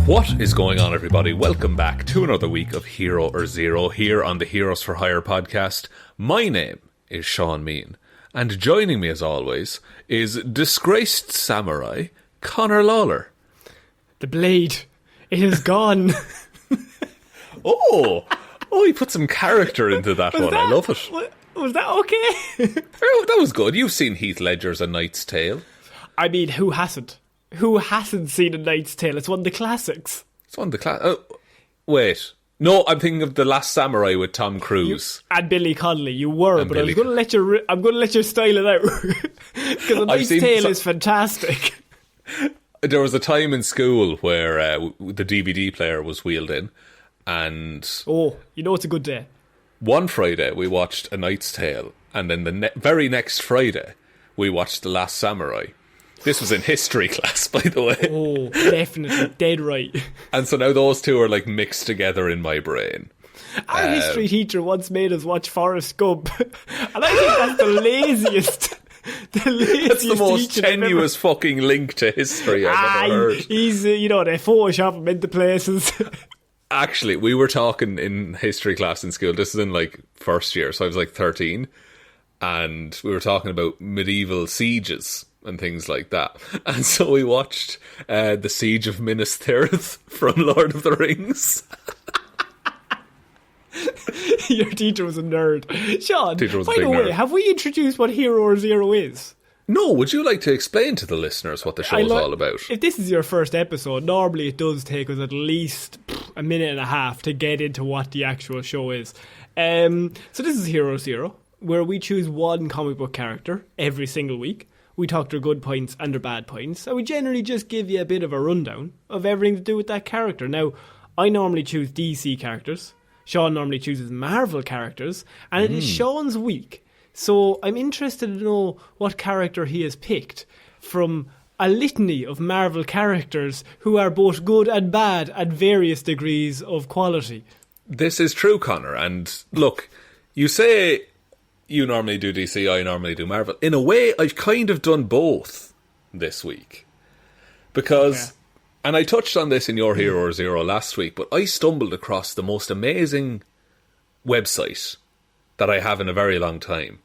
What is going on, everybody? Welcome back to another week of Hero or Zero here on the Heroes for Hire podcast. My name is Shaun Mean, and joining me as always is disgraced samurai Ciara Lawler. The blade, it is gone. Oh, he put some character into that one. I love it. Was that okay? Oh, that was good. You've seen Heath Ledger's A Knight's Tale. I mean, who hasn't? Who hasn't seen A Knight's Tale? It's one of the classics. It's one of the oh, wait. No, I'm thinking of The Last Samurai with Tom Cruise. And Billy Connolly. You were, but I'm going to let you style it out. Because A Knight's Tale is fantastic. There was a time in school where the DVD player was wheeled in, and... Oh, you know it's a good day. One Friday we watched A Knight's Tale, and then the very next Friday we watched The Last Samurai. This was in history class, by the way. Oh, definitely. Dead right. And so now those two are like mixed together in my brain. Our history teacher once made us watch Forrest Gump. And I think that's the laziest... That's the most tenuous fucking link to history I've ever heard. He's, they Photoshop him into places. Actually, we were talking in history class in school. This is in like first year, so I was like 13. And we were talking about medieval sieges and things like that. And so we watched the Siege of Minas Tirith from Lord of the Rings. Your teacher was a nerd. Shaun, by the way, have we introduced what Hero or Zero is? No, would you like to explain to the listeners what the show is all about? If this is your first episode, normally it does take us at least a minute and a half to get into what the actual show is. So this is Hero or Zero, where we choose one comic book character every single week. We talk their good points and their bad points, and we generally just give you a bit of a rundown of everything to do with that character. Now, I normally choose DC characters. Shaun normally chooses Marvel characters, and it is Shaun's week. So I'm interested to know what character he has picked from a litany of Marvel characters who are both good and bad at various degrees of quality. This is true, Connor, and look, you say you normally do DC, I normally do Marvel. In a way, I've kind of done both this week. Because... Okay. And I touched on this in your Hero or Zero last week, but I stumbled across the most amazing website that I have in a very long time.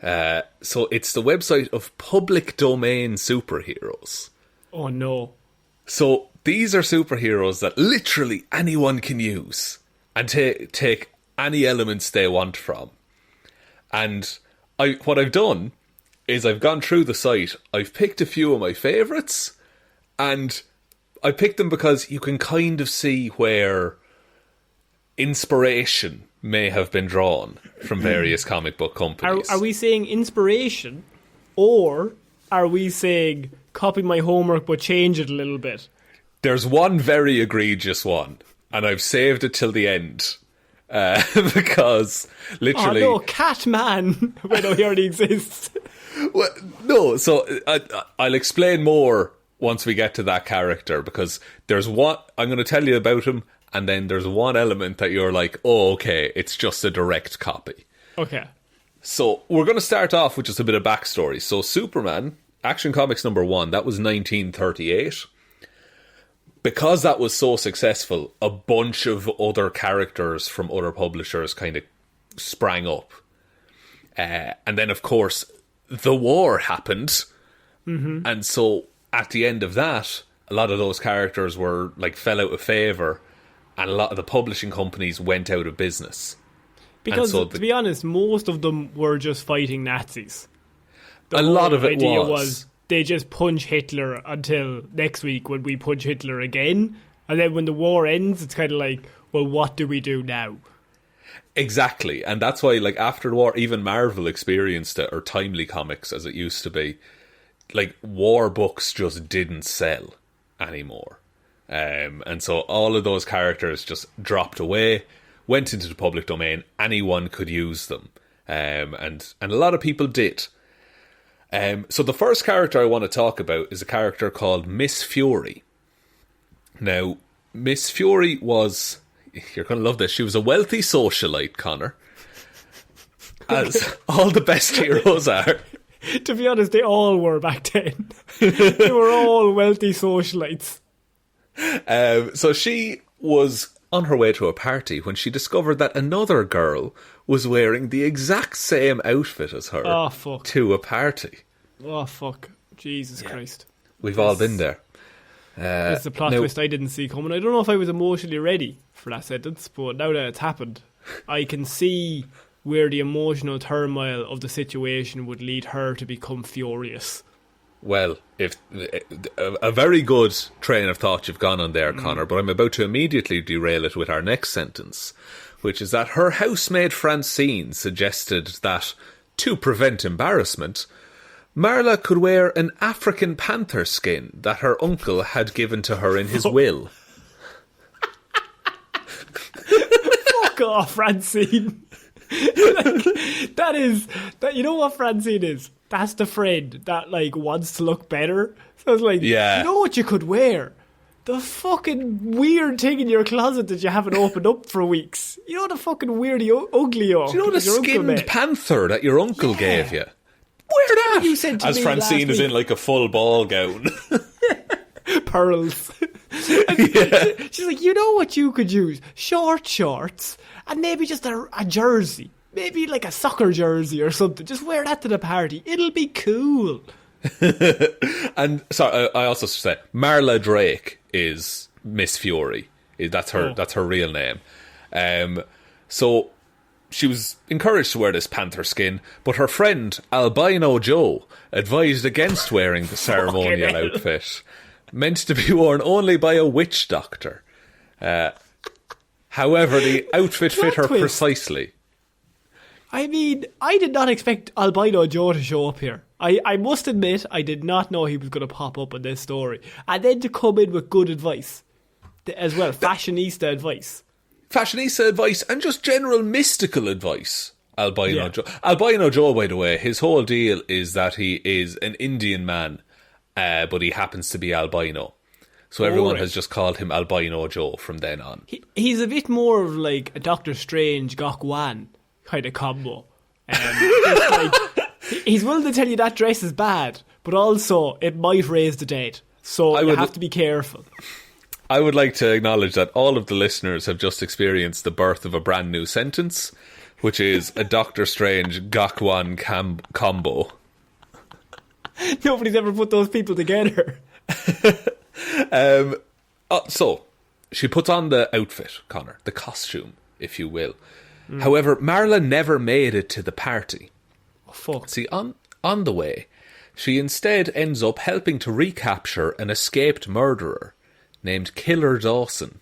So it's the website of public domain superheroes. Oh no. So these are superheroes that literally anyone can use and take any elements they want from. And what I've done is I've gone through the site, I've picked a few of my favourites, and I picked them because you can kind of see where inspiration may have been drawn from various comic book companies. Are we saying inspiration, or are we saying copy my homework but change it a little bit? There's one very egregious one, and I've saved it till the end. Because literally... Oh no, Catman! Wait, no, he already exists. Well, no, so I'll explain more once we get to that character, because there's one I'm going to tell you about him, and then there's one element that you're like, oh, okay, it's just a direct copy. Okay. So we're going to start off with just a bit of backstory. So Superman, Action Comics #1, that was 1938. Because that was so successful, a bunch of other characters from other publishers kind of sprang up. And then, of course, the war happened. Mm-hmm. And so at the end of that, a lot of those characters were fell out of favour, and a lot of the publishing companies went out of business. Because, to be honest, most of them were just fighting Nazis. A lot of it was they just punch Hitler until next week when we punch Hitler again. And then when the war ends, it's kind of like, well, what do we do now? Exactly. And that's why, after the war, even Marvel experienced it, or Timely Comics, as it used to be. War books just didn't sell anymore. And so all of those characters just dropped away, went into the public domain. Anyone could use them. And a lot of people did. So the first character I want to talk about is a character called Miss Fury. Now, Miss Fury was... You're going to love this. She was a wealthy socialite, Connor. As all the best heroes are. To be honest, they all were back then. They were all wealthy socialites. So she was on her way to a party when she discovered that another girl was wearing the exact same outfit as her to a party. Oh, fuck. Jesus Christ. We've all been there. It's a plot twist I didn't see coming. I don't know if I was emotionally ready for that sentence, but now that it's happened, I can see where the emotional turmoil of the situation would lead her to become furious. Well, if a very good train of thought you've gone on there, Connor, but I'm about to immediately derail it with our next sentence, which is that her housemaid Francine suggested that, to prevent embarrassment, Marla could wear an African panther skin that her uncle had given to her in his will. Fuck off, Francine. That you know what Francine is? That's the friend that wants to look better. So it's you know what you could wear? The fucking weird thing in your closet that you haven't opened up for weeks. You know the fucking weirdy ugly Do you know the skinned panther that your uncle gave you? Wear that! You said to as me Francine is in a full ball gown. Pearls. She's like, you know what you could use? Short shorts and maybe just a jersey. Maybe a soccer jersey or something. Just wear that to the party. It'll be cool. And sorry, I also said Marla Drake is Miss Fury. That's her real name. So she was encouraged to wear this panther skin, but her friend Albino Joe advised against wearing the ceremonial outfit, meant to be worn only by a witch doctor. However, the outfit fit her precisely. I mean, I did not expect Albino Joe to show up here. I must admit, I did not know he was going to pop up in this story. And then to come in with good advice as well, fashionista advice. Fashionista advice and just general mystical advice. Albino Joe. Albino Joe, by the way, his whole deal is that he is an Indian man, but he happens to be albino. So everyone has just called him Albino Joe from then on. He's a bit more of a Doctor Strange, Gok Wan kind of combo. He's willing to tell you that dress is bad, but also it might raise the dead. So you have to be careful. I would like to acknowledge that all of the listeners have just experienced the birth of a brand new sentence, which is a Doctor Strange Gok Wan combo. Nobody's ever put those people together. So, she puts on the outfit, Connor, the costume, if you will. However, Marla never made it to the party. Oh, fuck. See, on the way, she instead ends up helping to recapture an escaped murderer named Killer Dawson.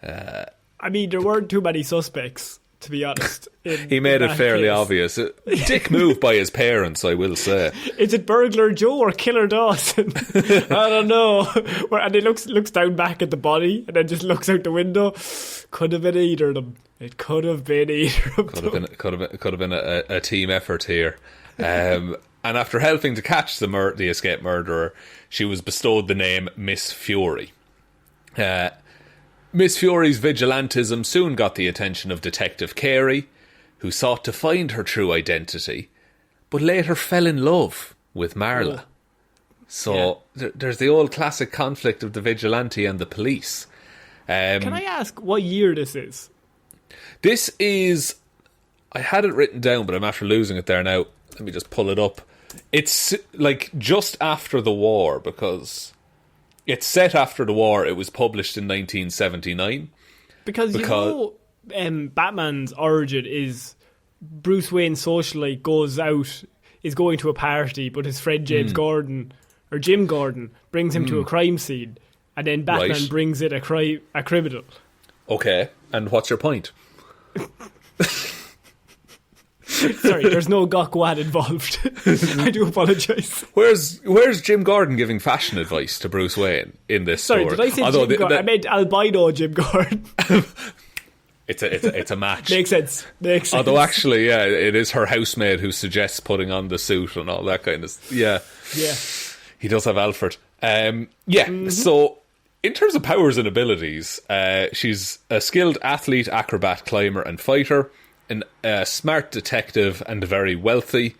I mean, there weren't too many suspects, to be honest. He made it fairly obvious. Dick move by his parents, I will say. Is it Burglar Joe or Killer Dawson? I don't know. And he looks down back at the body and then just looks out the window. Could have been either of them. It could have been either of them. Could have been a team effort here. And after helping to catch the escaped murderer, she was bestowed the name Miss Fury. Miss Fury's vigilantism soon got the attention of Detective Carey, who sought to find her true identity, but later fell in love with Marla. So there's the old classic conflict of the vigilante and the police. Can I ask what year this is? This is... I had it written down, but I'm after losing it there now. Let me just pull it up. It's just after the war, because... It's set after the war. It was published in 1979. Because you know, Batman's origin is Bruce Wayne's socialite is going to a party, but his friend Jim Gordon brings him to a crime scene, and then Batman brings in a criminal. Okay, and what's your point? Sorry, there's no Gok Wan involved. I do apologise. Where's Jim Gordon giving fashion advice to Bruce Wayne in this story? Sorry, did I say Jim Gordon? I meant albino Jim Gordon. It's a match. Makes sense. Although actually, it is her housemaid who suggests putting on the suit and all that kind of... Yeah. He does have Alfred. So... In terms of powers and abilities, she's a skilled athlete, acrobat, climber and fighter, a smart detective and very wealthy.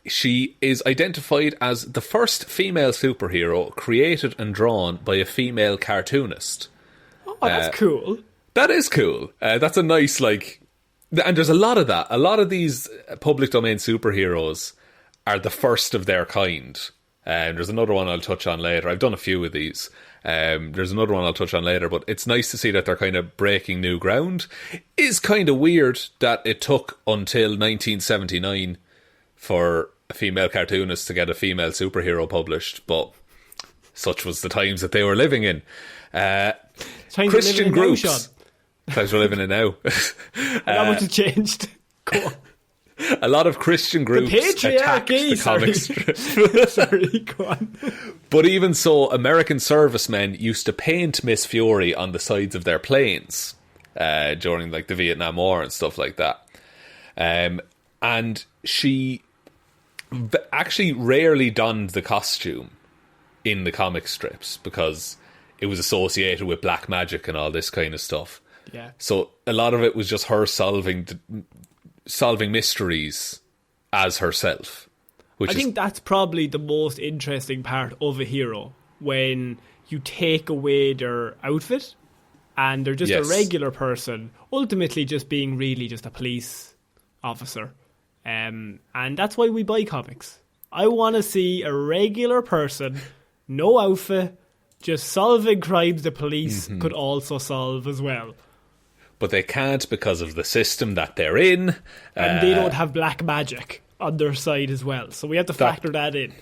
She is identified as the first female superhero created and drawn by a female cartoonist. Oh, that's cool. That is cool. That's a nice, like... And there's a lot of that. A lot of these public domain superheroes are the first of their kind. There's another one I'll touch on later. I've done a few of these. There's another one I'll touch on later, but it's nice to see that they're kind of breaking new ground. It's kind of weird that it took until 1979 for a female cartoonist to get a female superhero published, but such was the times that they were living in. Christian groups. Times we're living in now. Not much has changed. Go on. A lot of Christian groups attacked the comic strip. Sorry, go on. But even so, American servicemen used to paint Miss Fury on the sides of their planes during like the Vietnam War and stuff like that. And she actually rarely donned the costume in the comic strips because it was associated with black magic and all this kind of stuff. Yeah. So a lot of it was just her solving mysteries as herself. I think that's probably the most interesting part of a hero, when you take away their outfit and they're just a regular person, ultimately just being really just a police officer. And that's why we buy comics. I want to see a regular person, no outfit, just solving crimes the police could also solve as well. But they can't because of the system that they're in. And they don't have black magic on their side as well. So we have to factor that in.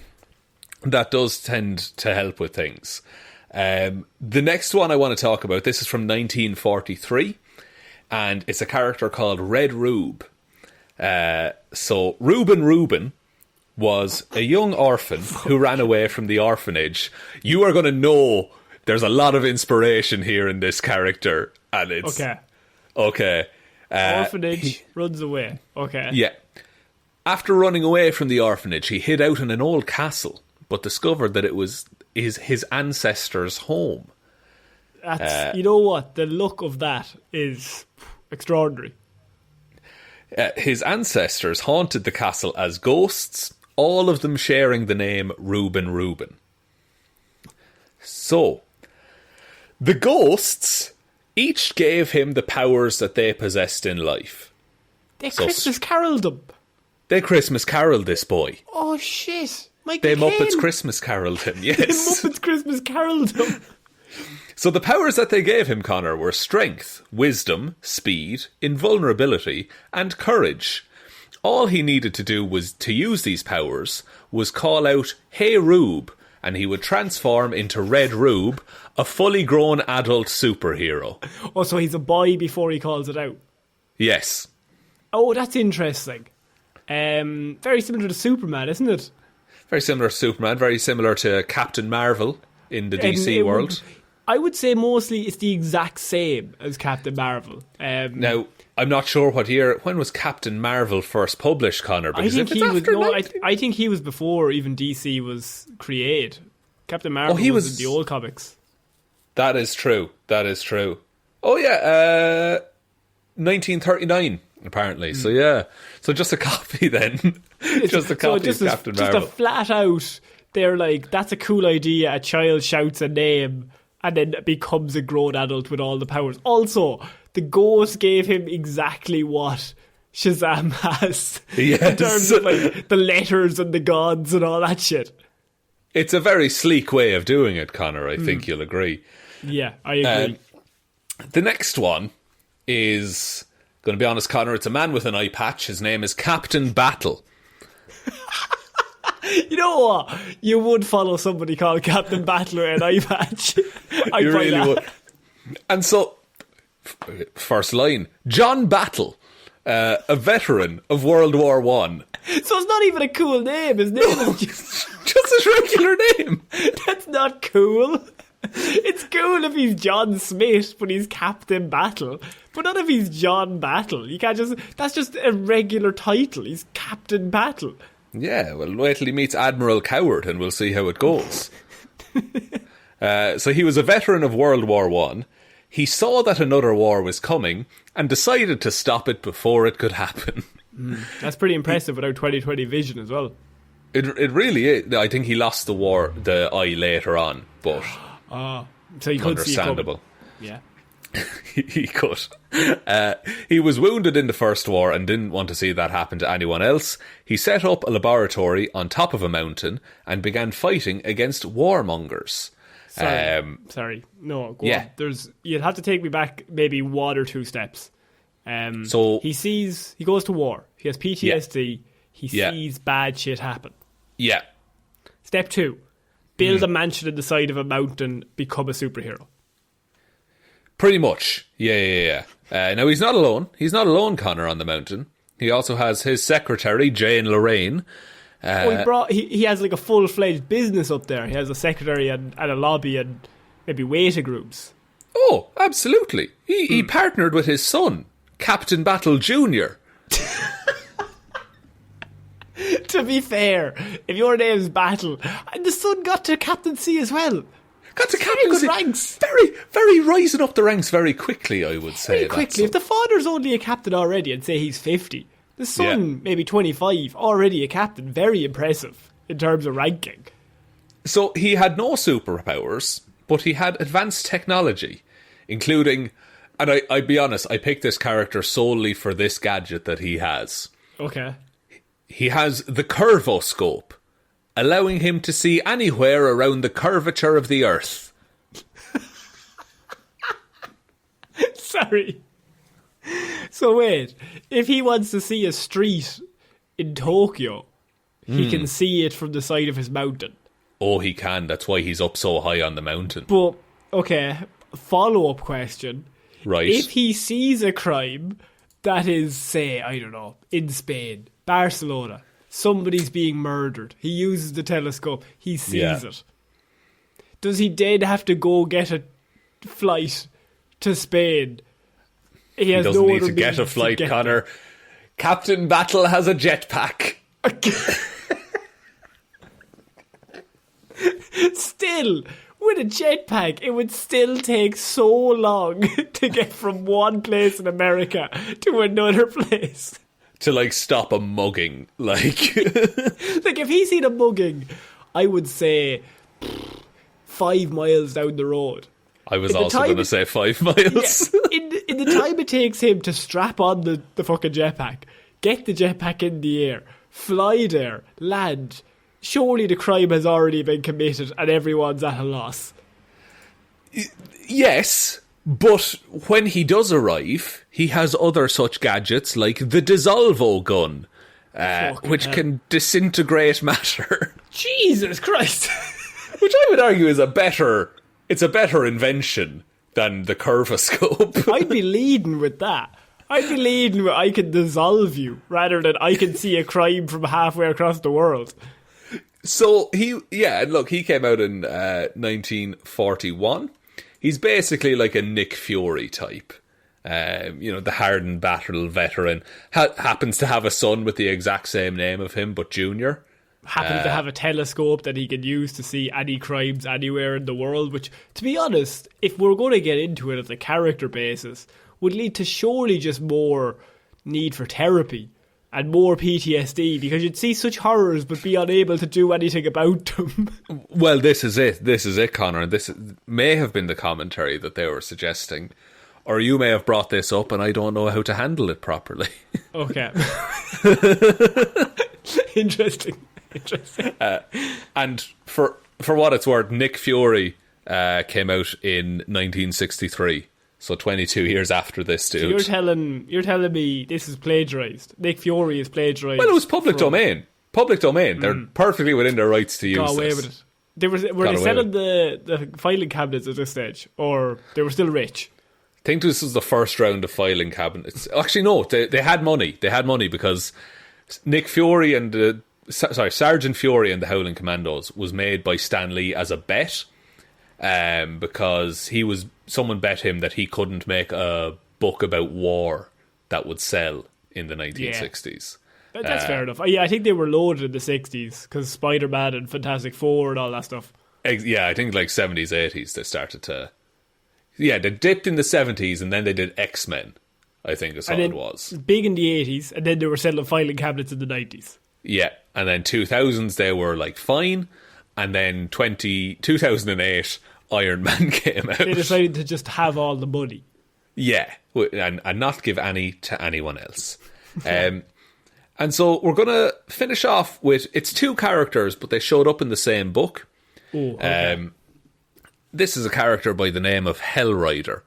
That does tend to help with things. The next one I want to talk about, this is from 1943. And it's a character called Red Rube. So Reuben was a young orphan who ran away from the orphanage. You are going to know there's a lot of inspiration here in this character. And it's... Okay. Orphanage runs away. Okay. Yeah. After running away from the orphanage, he hid out in an old castle, but discovered that it was his ancestors' home. That's, you know what? The look of that is extraordinary. His ancestors haunted the castle as ghosts, all of them sharing the name Reuben. So, the ghosts each gave him the powers that they possessed in life. They Christmas caroled them. They Christmas caroled this boy. Oh shit! They Muppets Christmas caroled him, yes. They Muppets Christmas caroled him. So the powers that they gave him, Connor, were strength, wisdom, speed, invulnerability, and courage. All he needed to do was to use these powers was call out, "Hey Rube," and he would transform into Red Rube, a fully grown adult superhero. Oh, so he's a boy before he calls it out. Yes. Oh, that's interesting. Very similar to Superman, isn't it? Very similar to Superman, very similar to Captain Marvel in the DC world. I would say mostly it's the exact same as Captain Marvel. Now, I'm not sure when was Captain Marvel first published, Connor? I think he was before even DC was created. Captain Marvel was in the old comics. That is true. Oh yeah, 1939 apparently. So yeah, so just a copy then. Just a copy of Captain Marvel. Just a flat out. They're like, that's a cool idea. A child shouts a name and then becomes a grown adult with all the powers. Also, the ghost gave him exactly what Shazam has in terms of like the letters and the gods and all that shit. It's a very sleek way of doing it, Connor. I think you'll agree. Yeah, I agree. The next one is, going to be honest, Connor, it's a man with an eye patch. His name is Captain Battle. You know what? You would follow somebody called Captain Battle with an eye patch. You really would. And so, first line, John Battle, a veteran of World War I. So it's not even a cool name. His name is just his regular name. That's not cool. It's cool if he's John Smith, but he's Captain Battle. But not if he's John Battle. You can't that's just a regular title. He's Captain Battle. Yeah, well, wait till he meets Admiral Coward and we'll see how it goes. So he was a veteran of World War I. He saw that another war was coming and decided to stop it before it could happen. That's pretty impressive without 20/20 vision as well. It really is. I think he lost the eye later on, but So he could see it coming. understandable. Yeah. He could. He was wounded in the First War and didn't want to see that happen to anyone else. He set up a laboratory on top of a mountain and began fighting against warmongers. Sorry. No, go on. You'd have to take me back maybe one or two steps. So he goes to war. He has PTSD. He sees bad shit happen. Yeah. Step 2. Build a mansion in the side of a mountain, become a superhero. Pretty much. Yeah. Now, he's not alone. He's not alone, Connor, on the mountain. He also has his secretary, Jane Lorraine. He has like a full-fledged business up there. He has a secretary and a lobby and maybe waiting rooms. Oh, absolutely. He partnered with his son, Captain Battle Jr. To be fair, if your name's Battle, and the son got to captaincy as well. Got to captaincy. Good ranks. Very, very rising up the ranks very quickly, I would say. Very quickly. If the father's only a captain already and say he's 50, the son maybe 25, already a captain. Very impressive in terms of ranking. So he had no superpowers, but he had advanced technology, including, and I'd be honest, I picked this character solely for this gadget that he has. Okay. He has the curvoscope, allowing him to see anywhere around the curvature of the Earth. Sorry. So wait, if he wants to see a street in Tokyo, he can see it from the side of his mountain. Oh, he can. That's why he's up so high on the mountain. But, okay, follow-up question. Right. If he sees a crime that is, say, I don't know, in Spain, Barcelona, somebody's being murdered, he uses the telescope, he sees it. Does he then have to go get a flight to Spain? He doesn't need to get a flight, Connor. Captain Battle has a jetpack. Still, with a jetpack, it would still take so long to get from one place in America to another place. To, like, stop a mugging. Like, if he's seen a mugging, I would say 5 miles down the road. I was also going to say 5 miles. Yeah, in the time it takes him to strap on the fucking jetpack, get the jetpack in the air, fly there, land, surely the crime has already been committed and everyone's at a loss. Yes, but when he does arrive, he has other such gadgets like the Dissolvo gun, which can disintegrate matter. Jesus Christ! Which I would argue is a better invention than the curvoscope. I'd be leading with that. I'd be leading with I can dissolve you rather than I can see a crime from halfway across the world. So he came out in 1941. He's basically like a Nick Fury type. The hardened battle veteran. Happens to have a son with the exact same name of him, but Junior. Happens to have a telescope that he can use to see any crimes anywhere in the world, which, to be honest, if we're going to get into it at the character basis, would lead to surely just more need for therapy and more PTSD, because you'd see such horrors but be unable to do anything about them. Well, this is it, Connor, and this may have been the commentary that they were suggesting, or you may have brought this up and I don't know how to handle it properly. Okay. Interesting. And for what it's worth, Nick Fury came out in 1963, so 22 years after this dude. So you're telling me this is plagiarised. Nick Fury is plagiarised. Well, it was public domain. Public domain. They're perfectly within their rights to use Got away this. with it. Were they selling the filing cabinets at this stage, or they were still rich? I think this was the first round of filing cabinets. Actually, no, they had money. They had money because Nick Fury and Sergeant Fury and the Howling Commandos was made by Stan Lee as a bet, because someone bet him that he couldn't make a book about war that would sell in the 1960s. Yeah. That's fair enough. Yeah, I think they were loaded in the 60s because Spider-Man and Fantastic Four and all that stuff. Yeah, I think like 70s, 80s they started to... Yeah, they dipped in the 70s and then they did X-Men. I think is all it was. Big in the 80s, and then they were selling filing cabinets in the 90s. Yeah, and then 2000s they were like fine, and then 2008 Iron Man came out. They decided to just have all the money. Yeah, and not give any to anyone else. And so we're going to finish off with, it's two characters, but they showed up in the same book. Oh, okay. This is a character by the name of Hellrider.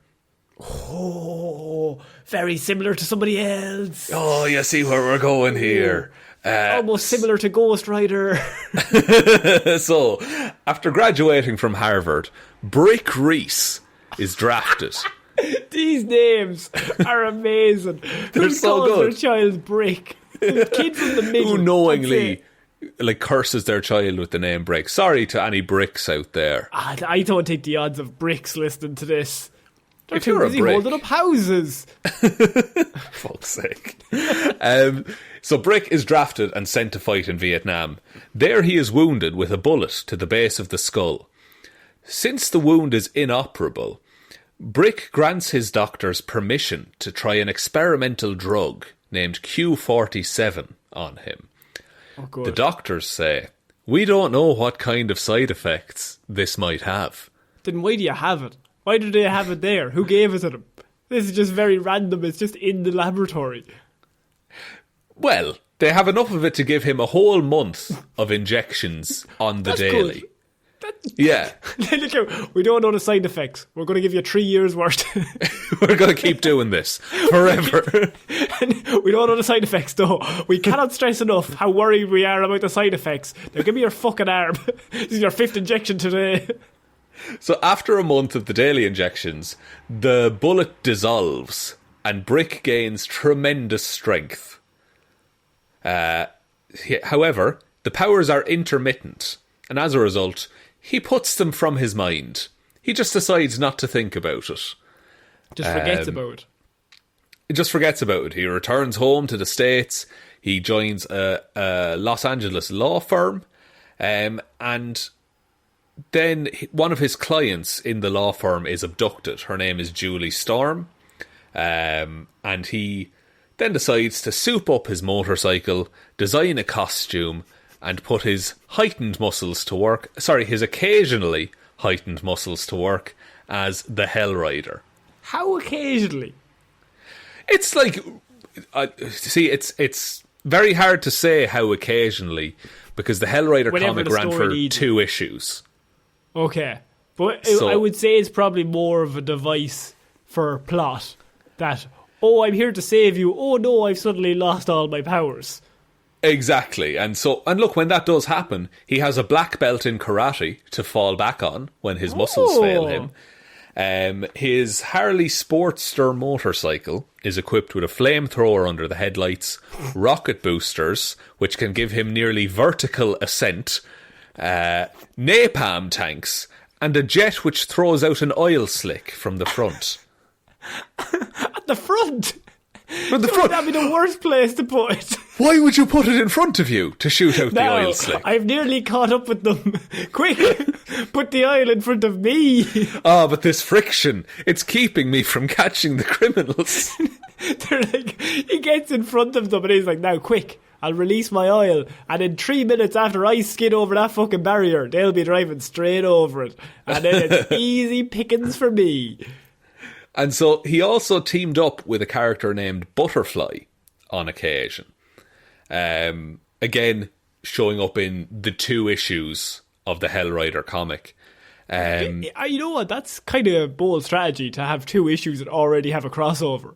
Oh, very similar to somebody else. Oh, you see where we're going here. Almost similar to Ghost Rider. So, after graduating from Harvard, Brick Reese is drafted. These names are amazing. They're so good. Their child Brick. The kid from the middle. Who knowingly curses their child with the name Brick. Sorry to any bricks out there. I don't take the odds of bricks listening to this. They're If too you're a busy brick. holding up houses. Fuck's sake. So Brick is drafted and sent to fight in Vietnam. There he is wounded with a bullet to the base of the skull. Since the wound is inoperable, Brick grants his doctors permission to try an experimental drug named Q47 on him. Oh, good. The doctors say, "We don't know what kind of side effects this might have." Then why do you have it? Why do they have it there? Who gave it to them? This is just very random. It's just in the laboratory. Well, they have enough of it to give him a whole month of injections on the That's daily. good. Yeah. Look, we don't know the side effects. We're going to give you 3 years worth. We're going to keep doing this forever. We don't know the side effects, though. We cannot stress enough how worried we are about the side effects. Now, give me your fucking arm. This is your 5th injection today. So after a month of the daily injections, the bullet dissolves and Brick gains tremendous strength. However, the powers are intermittent, and as a result, he puts them from his mind. He just decides not to think about it. Just forgets about it. He just forgets about it. He returns home to the States. He joins a Los Angeles law firm. And then one of his clients in the law firm is abducted. Her name is Julie Storm. And he then decides to soup up his motorcycle, design a costume, and put his heightened muscles to work. Sorry, his occasionally heightened muscles to work as the Hellrider. How occasionally? It's like, it's very hard to say how occasionally, because the Hellrider Whenever comic the ran story for needs 2 issues. Okay. But So- I would say it's probably more of a device for plot. That, oh, I'm here to save you. Oh, no, I've suddenly lost all my powers. Exactly, and look, when that does happen, he has a black belt in karate to fall back on when his muscles fail him. His Harley Sportster motorcycle is equipped with a flamethrower under the headlights, rocket boosters, which can give him nearly vertical ascent, napalm tanks, and a jet which throws out an oil slick from the front. At the front? From the front. That'd be the worst place to put it. Why would you put it in front of you to shoot out the Now, oil slick? I've nearly caught up with them. Quick, put the oil in front of me. But this friction, it's keeping me from catching the criminals. They're like, he gets in front of them and he's like, now quick, I'll release my oil, and in 3 minutes after I skid over that fucking barrier, they'll be driving straight over it, and then it's easy pickings for me. And so he also teamed up with a character named Butterfly on occasion. Again, showing up in the 2 issues of the Hellrider comic. You know what, that's kind of a bold strategy to have 2 issues that already have a crossover.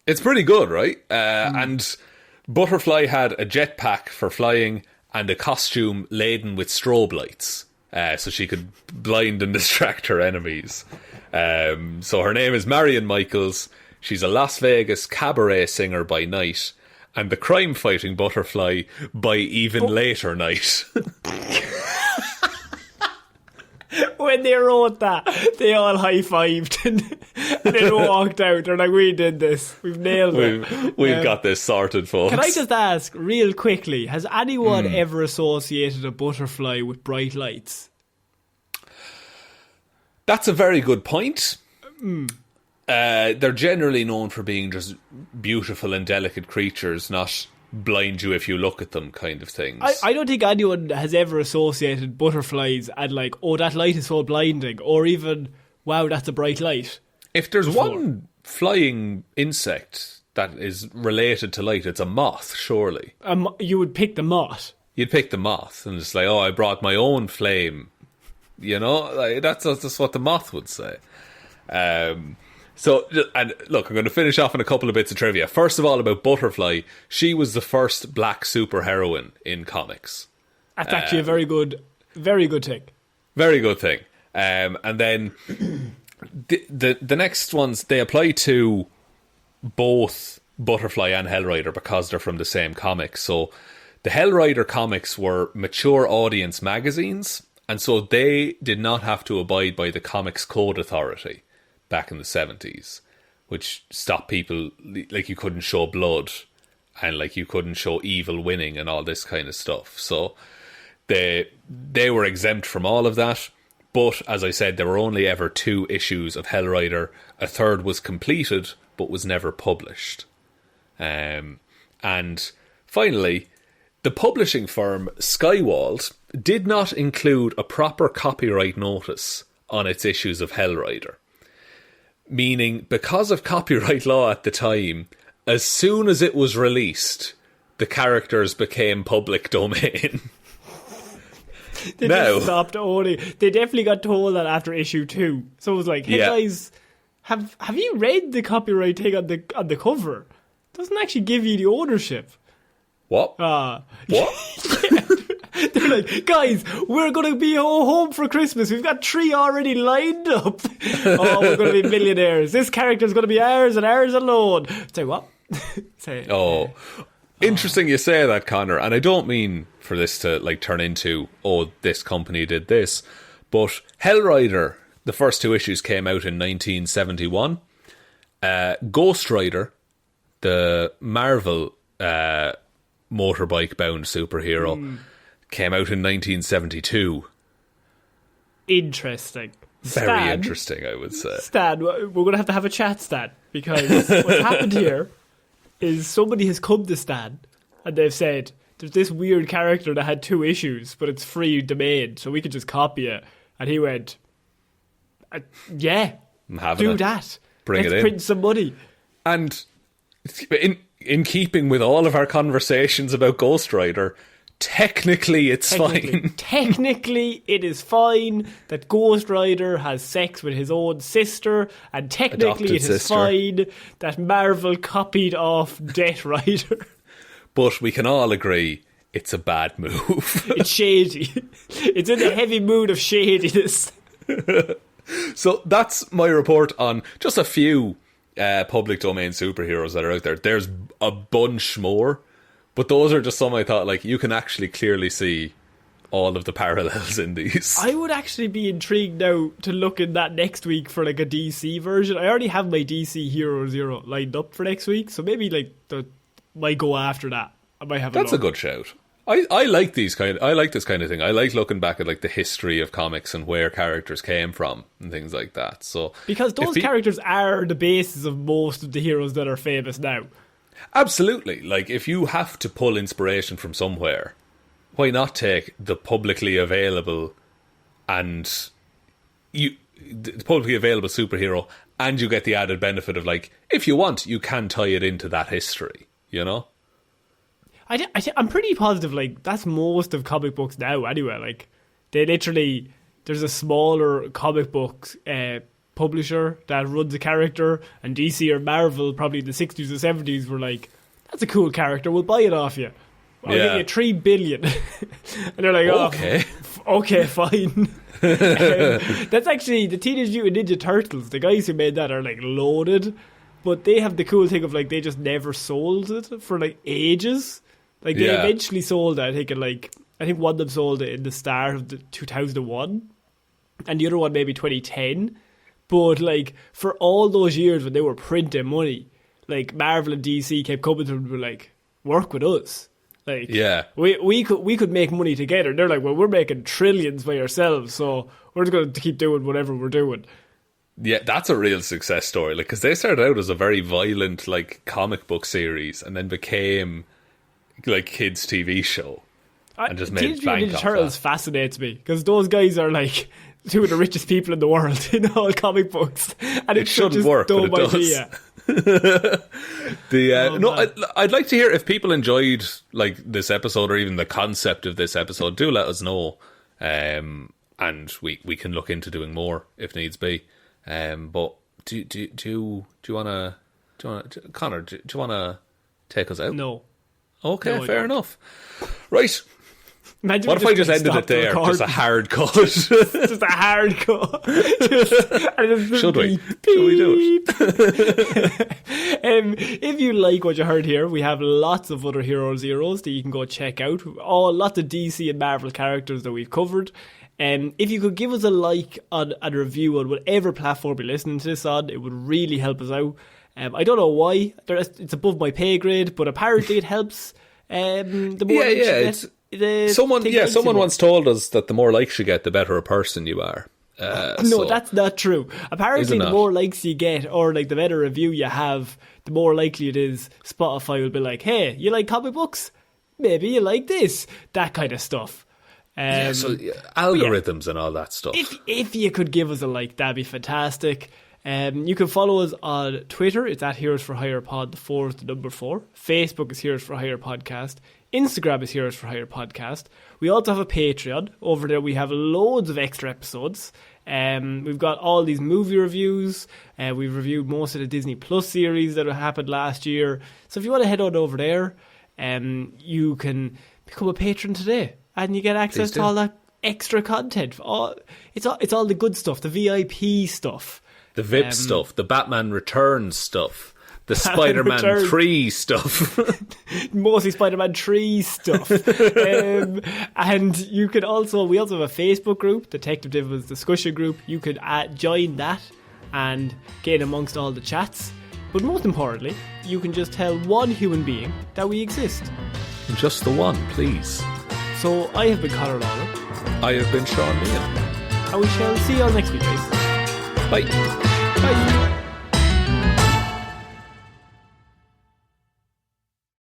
It's pretty good, right? And Butterfly had a jetpack for flying and a costume laden with strobe lights, so she could blind and distract her enemies. So her name is Marion Michaels. She's a Las Vegas cabaret singer by night and the crime-fighting Butterfly by even later night. When they wrote that, they all high-fived and then walked out. They're like, we did this. We've nailed it. We've got this sorted, folks. Can I just ask, real quickly, has anyone ever associated a butterfly with bright lights? That's a very good point. They're generally known for being just beautiful and delicate creatures, not blind you if you look at them kind of things. I don't think anyone has ever associated butterflies and like, oh, that light is so blinding, or even, wow, that's a bright light. If there's one flying insect that is related to light, it's a moth, surely. You would pick the moth. You'd pick the moth, and it's like, oh, I brought my own flame. You know, like, that's what the moth would say. So, and look, I'm going to finish off on a couple of bits of trivia. First of all, about Butterfly, she was the first black superheroine in comics. That's actually a very good thing. Very good thing. And then the next ones, they apply to both Butterfly and Hellrider because they're from the same comic. So the Hellrider comics were mature audience magazines, and so they did not have to abide by the Comics Code Authority back in the 70s, which stopped people, like, you couldn't show blood and like you couldn't show evil winning and all this kind of stuff. So they were exempt from all of that. But as I said, there were only ever 2 issues of Hellrider. A third was completed but was never published. And finally, the publishing firm Skywald did not include a proper copyright notice on its issues of Hellrider. Meaning, because of copyright law at the time, as soon as it was released, the characters became public domain. They just stopped owning. They definitely got told that after issue 2. So it was like, hey guys, have you read the copyright thing on the cover? It doesn't actually give you the ownership. What? What? Yeah. They're like, guys, we're going to be home for Christmas. We've got 3 already lined up. Oh, we're going to be millionaires. This character's going to be ours and ours alone. Say what? Interesting you say that, Connor. And I don't mean for this to like turn into, oh, this company did this. But Hellrider, the first 2 issues came out in 1971. Ghost Rider, the Marvel motorbike-bound superhero, came out in 1972. Interesting. Very interesting, I would say. Stan, we're going to have a chat, Stan, because what's happened here is somebody has come to Stan and they've said, there's this weird character that had 2 issues, but it's free domain, so we could just copy it. And he went, yeah, do that. Let's print some money. And in keeping with all of our conversations about Ghost Rider, technically it's fine. Technically it is fine that Ghost Rider has sex with his own sister, and technically it is fine that Marvel copied off Death Rider. But we can all agree it's a bad move. It's shady. It's in the heavy mood of shadiness. So that's my report on just a few public domain superheroes that are out there. There's a bunch more, but those are just some I thought, like, you can actually clearly see all of the parallels in these. I would actually be intrigued now to look in that next week for like a DC version. I already have my DC Hero Zero lined up for next week, so maybe like might go after that. I might have. That's a good shout. I like this kind of thing. I like looking back at like the history of comics and where characters came from and things like that. So because those characters are the basis of most of the heroes that are famous now. Absolutely. Like, if you have to pull inspiration from somewhere, why not take the publicly available superhero, and you get the added benefit of, like, if you want, you can tie it into that history, you know? I'm pretty positive, like, that's most of comic books now anyway. Like, they literally, there's a smaller comic book publisher that runs a character, and DC or Marvel probably in the 60s or 70s were like, that's a cool character, we'll buy it off you. I'll give you $3 billion. And they're like, okay, fine. That's actually the Teenage Mutant Ninja Turtles. The guys who made that are like loaded, but they have the cool thing of like they just never sold it for like ages. Like they eventually sold it. I think one of them sold it in the start of the 2001, and the other one maybe 2010. But like for all those years when they were printing money, like Marvel and DC kept coming to them and were like, work with us. Like, we could make money together. They're like, well, we're making trillions by ourselves, so we're just going to keep doing whatever we're doing. Yeah, that's a real success story. Like, because they started out as a very violent, like, comic book series, and then became like kids' TV show, and just made Teenage bank Mutant Ninja off Turtles that. fascinates me because those guys are like two of the richest people in the world in all comic books, and It shouldn't work, but it does. Idea. I'd like to hear if people enjoyed like this episode or even the concept of this episode. Do let us know, and we can look into doing more if needs be. But do you want to, Connor? Do you want to take us out? No. Okay, No, I fair don't. enough. Right. Imagine What if I just ended it there? Just a hard cut. just a hard cut. Should we? Should we do it? If you like what you heard here, we have lots of other Hero Zeros that you can go check out. Lots of DC and Marvel characters that we've covered. If you could give us a like and a review on whatever platform you're listening to this on, it would really help us out. I don't know why. It's above my pay grade, but apparently it helps. The more likes you get, someone once told us that the more likes you get, the better a person you are. No, that's not true. Apparently, the more likes you get, or like the better review you have, the more likely it is Spotify will be like, "Hey, you like comic books? Maybe you like this." That kind of stuff. Algorithms and all that stuff. If you could give us a like, that'd be fantastic. You can follow us on Twitter. It's at Heroes for Hire Pod. The 4 is the number 4. Facebook is Heroes for Hire Podcast. Instagram is Heroes for Hire Podcast. We also have a Patreon. Over there we have loads of extra episodes. We've got all these movie reviews. We've reviewed most of the Disney Plus series that happened last year. So if you want to head on over there, you can become a patron today. And you get access to all that extra content. It's all the good stuff, the VIP stuff. The VIP stuff, the Batman Returns stuff, the Spider-Man 3 stuff. Mostly Spider-Man 3 stuff. And you can we also have a Facebook group, Detective Divil's discussion group. You could join that and get amongst all the chats. But most importantly, you can just tell one human being that we exist. Just the one, please. So I have been Ciara Lawler. I have been Shaun. And we shall see you all next week, guys. Bye. Bye.